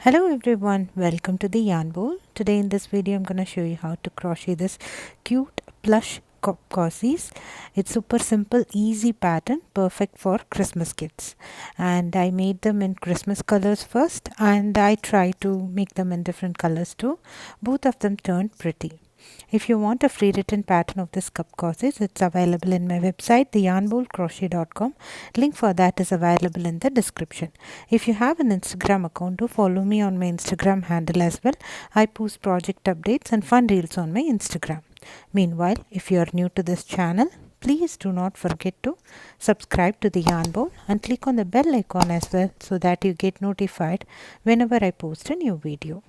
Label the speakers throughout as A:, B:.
A: Hello everyone, welcome to the Yarn Bowl. Today in this video I'm going to show you how to crochet this cute plush cozies. It's super simple, easy pattern, perfect for Christmas gifts. And I made them in Christmas colors first and I tried to make them in different colors too. Both of them turned pretty. If you want a free written pattern of this cup cozies, it's available in my website, theyarnbowlcrochet.com. Link for that is available in the description. If you have an Instagram account, do follow me on my Instagram handle as well. I post project updates and fun reels on my Instagram. Meanwhile, if you are new to this channel, please do not forget to subscribe to the Yarn Bowl and click on the bell icon as well so that you get notified whenever I post a new video.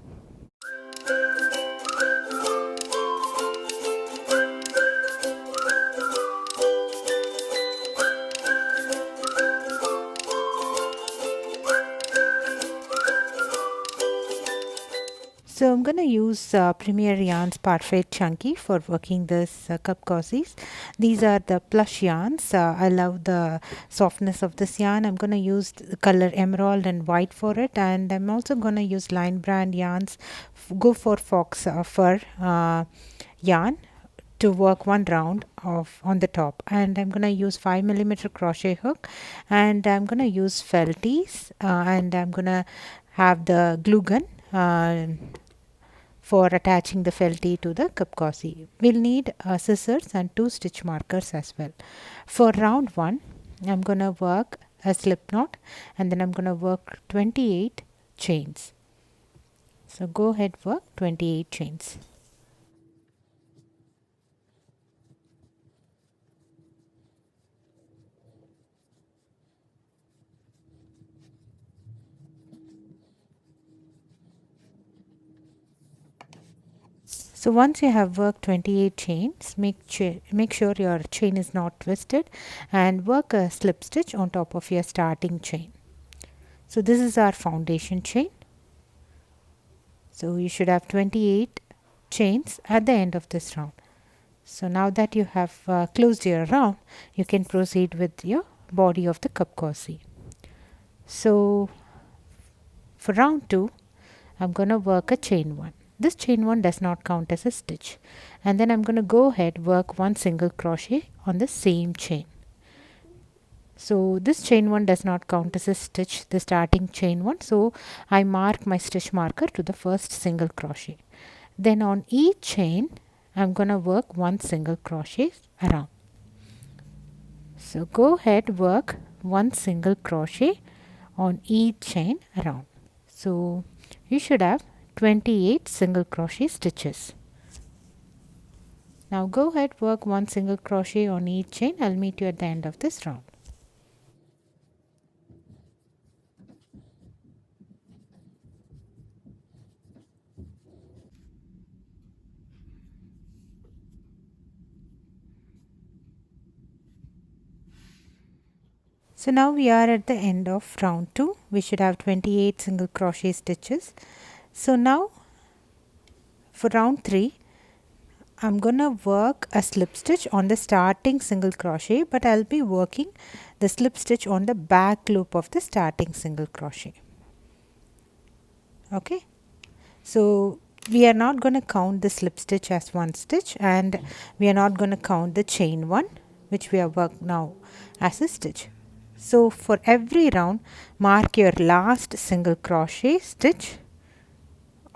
A: So I'm going to use Premier Yarns Parfait Chunky for working this cup cozies. These are the plush yarns. I love the softness of this yarn. I'm going to use the color emerald and white for it, and I'm also going to use Line Brand yarns. Go for fox fur yarn to work one round of on the top, and I'm going to use 5mm crochet hook, and I'm going to use felties, and I'm going to have the glue gun for attaching the felty to the cup cozy. We'll need scissors and 2 stitch markers as well. For round 1, I'm going to work a slip knot and then I'm going to work 28 chains. So go ahead, work 28 chains. So once you have worked 28 chains, make sure your chain is not twisted and work a slip stitch on top of your starting chain. So this is our foundation chain. So you should have 28 chains at the end of this round. So now that you have closed your round, you can proceed with your body of the cup cozy. So for round 2, I'm going to work a chain 1. This chain 1 does not count as a stitch, and then I'm going to go ahead work one single crochet on the same chain. So this chain 1 does not count as a stitch, the starting chain 1, so I mark my stitch marker to the first single crochet. Then on each chain I'm going to work one single crochet around. So go ahead, work one single crochet on each chain around. So you should have 28 single crochet stitches. Now go ahead, work one single crochet on each chain. I'll meet you at the end of this round. So now we are at the end of round 2. We should have 28 single crochet stitches. So now for round 3, I'm gonna work a slip stitch on the starting single crochet, but I'll be working the slip stitch on the back loop of the starting single crochet. Okay, so we are not going to count the slip stitch as one stitch, and we are not going to count the chain 1 which we have worked now as a stitch. So for every round, mark your last single crochet stitch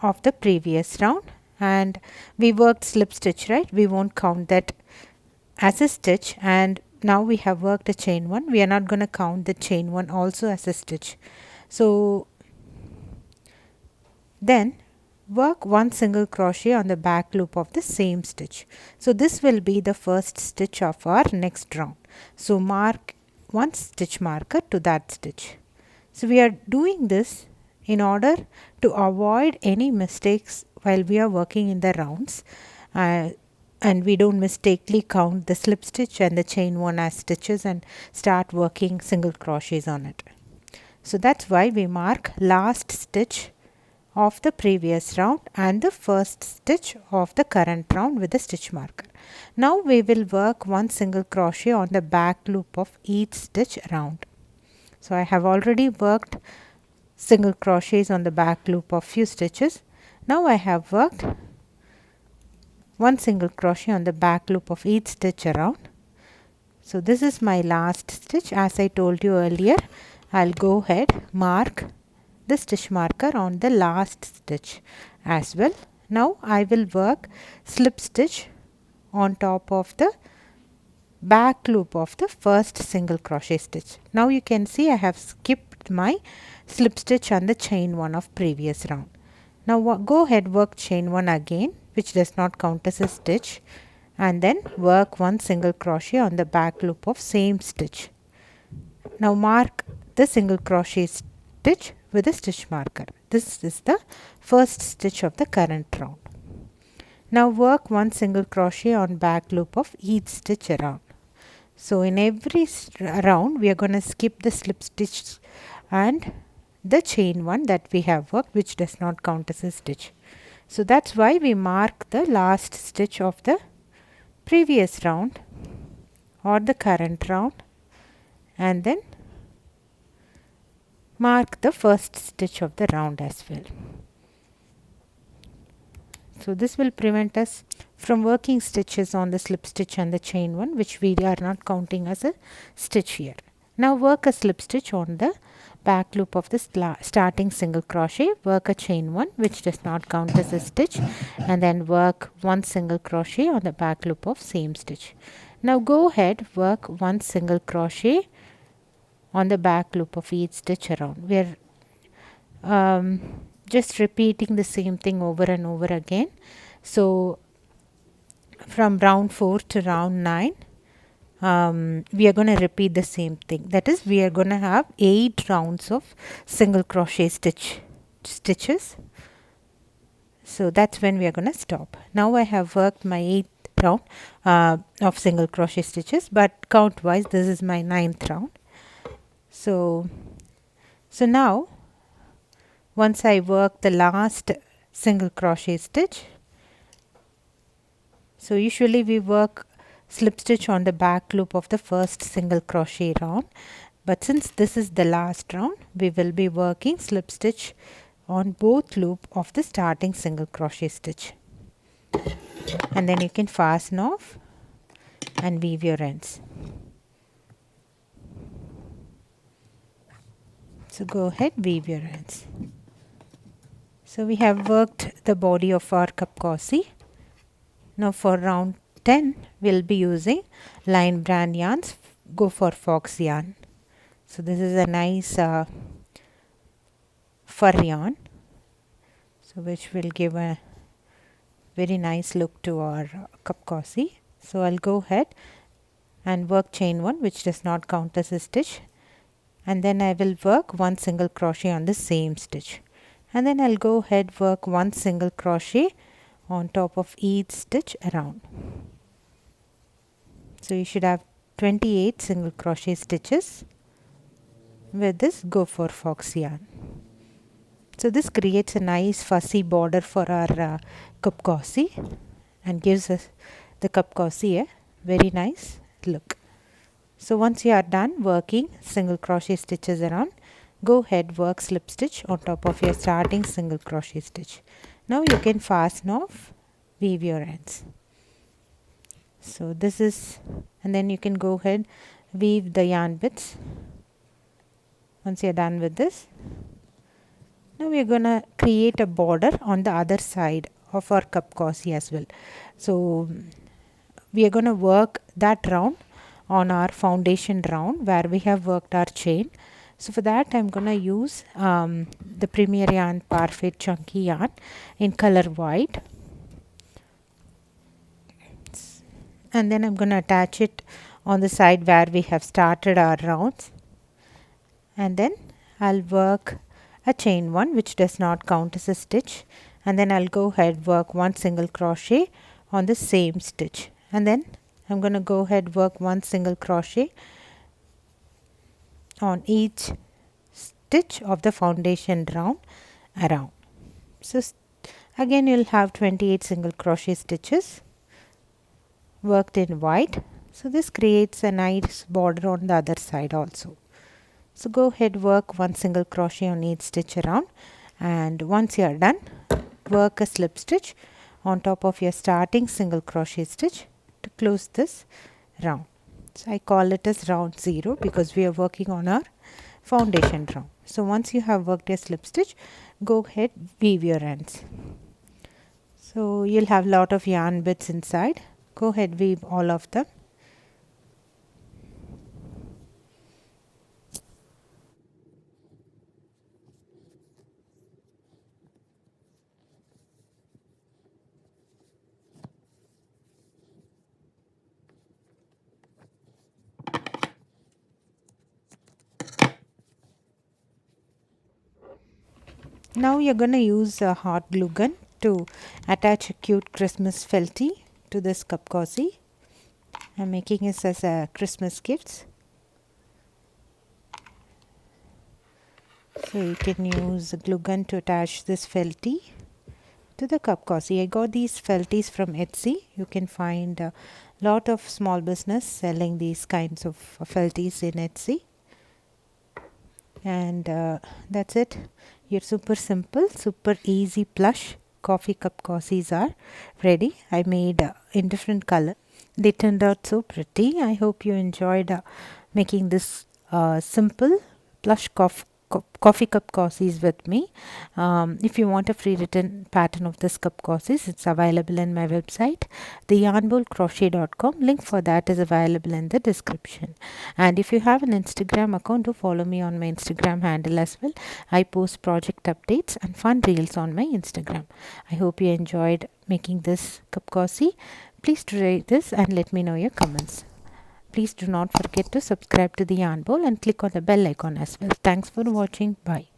A: of the previous round, and we worked slip stitch, right? We won't count that as a stitch, and now we have worked a chain 1. We are not going to count the chain 1 also as a stitch. So then work one single crochet on the back loop of the same stitch. So this will be the first stitch of our next round. So mark one stitch marker to that stitch. So we are doing this in order to avoid any mistakes while we are working in the rounds, and we don't mistakenly count the slip stitch and the chain 1 as stitches and start working single crochets on it. So that's why we mark last stitch of the previous round and the first stitch of the current round with the stitch marker. Now we will work one single crochet on the back loop of each stitch round. So I have already worked single crochets on the back loop of few stitches. Now I have worked 1 single crochet on the back loop of each stitch around. So this is my last stitch. As I told you earlier, I'll go ahead mark the stitch marker on the last stitch as well. Now I will work slip stitch on top of the back loop of the first single crochet stitch. Now you can see I have skipped my slip stitch on the chain 1 of previous round. Now go ahead, work chain 1 again, which does not count as a stitch, and then work 1 single crochet on the back loop of same stitch. Now mark the single crochet stitch with a stitch marker. This is the first stitch of the current round. Now work 1 single crochet on back loop of each stitch around. So in every round we are going to skip the slip stitch and the chain 1 that we have worked, which does not count as a stitch. So that's why we mark the last stitch of the previous round or the current round, and then mark the first stitch of the round as well. So this will prevent us from working stitches on the slip stitch and the chain 1, which we are not counting as a stitch here. Now work a slip stitch on the back loop of the starting single crochet, work a chain 1, which does not count as a stitch, and then work 1 single crochet on the back loop of same stitch. Now go ahead, work 1 single crochet on the back loop of each stitch around. We are just repeating the same thing over and over again. So from round 4 to round 9, we are going to repeat the same thing. That is, we are going to have 8 rounds of single crochet stitches. So that's when we are going to stop. Now I have worked my 8th round of single crochet stitches, but count wise this is my 9th round. So now once I work the last single crochet stitch, so usually we work slip stitch on the back loop of the first single crochet round, but since this is the last round, we will be working slip stitch on both loop of the starting single crochet stitch, and then you can fasten off and weave your ends. So go ahead, weave your ends. So we have worked the body of our kapkosi. Now for round 10 we'll be using Lion Brand yarns, go for fox yarn. So this is a nice fur yarn, so which will give a very nice look to our kapkosi. So I'll go ahead and work chain 1, which does not count as a stitch, and then I will work 1 single crochet on the same stitch, and then I'll go ahead work 1 single crochet on top of each stitch around. So you should have 28 single crochet stitches with this go for fox yarn. So this creates a nice fussy border for our kapkosi and gives us the kapkosi a very nice look. So once you are done working single crochet stitches around, go ahead work slip stitch on top of your starting single crochet stitch. Now you can fasten off, weave your ends. So this is, and then you can go ahead weave the yarn bits once you are done with this. Now we are going to create a border on the other side of our kapkosi as well. So we are going to work that round on our foundation round where we have worked our chain. So for that I'm going to use the Premier Yarn Parfait Chunky yarn in color white, and then I'm going to attach it on the side where we have started our rounds, and then I'll work a chain 1, which does not count as a stitch, and then I'll go ahead work 1 single crochet on the same stitch, and then I'm going to go ahead work 1 single crochet on each stitch of the foundation round around. So again you'll have 28 single crochet stitches worked in white. So this creates a nice border on the other side also. So go ahead, work one single crochet on each stitch around, and once you are done, work a slip stitch on top of your starting single crochet stitch to close this round. So I call it as round 0 because we are working on our foundation round. So once you have worked a slip stitch, go ahead, weave your ends. So you'll have a lot of yarn bits inside. Go ahead, weave all of them. Now you're going to use a hot glue gun to attach a cute Christmas felty to this cup cozy. I'm making this as a Christmas gifts. So you can use a glue gun to attach this felty to the cup cozy. I got these felties from Etsy. You can find a lot of small business selling these kinds of felties in Etsy. And that's it. Your super simple, super easy plush coffee cup cozies are ready. I made in different color. They turned out so pretty. I hope you enjoyed making this simple plush coffee cup cozies with me. If you want a free written pattern of this cup cozies, it's available in my website, theyarnbowlcrochet.com. Link for that is available in the description. And if you have an Instagram account, do follow me on my Instagram handle as well. I post project updates and fun reels on my Instagram. I hope you enjoyed making this cup cozy. Please try this and let me know your comments. Please do not forget to subscribe to the Yarn Bowl and click on the bell icon as well. Thanks for watching. Bye.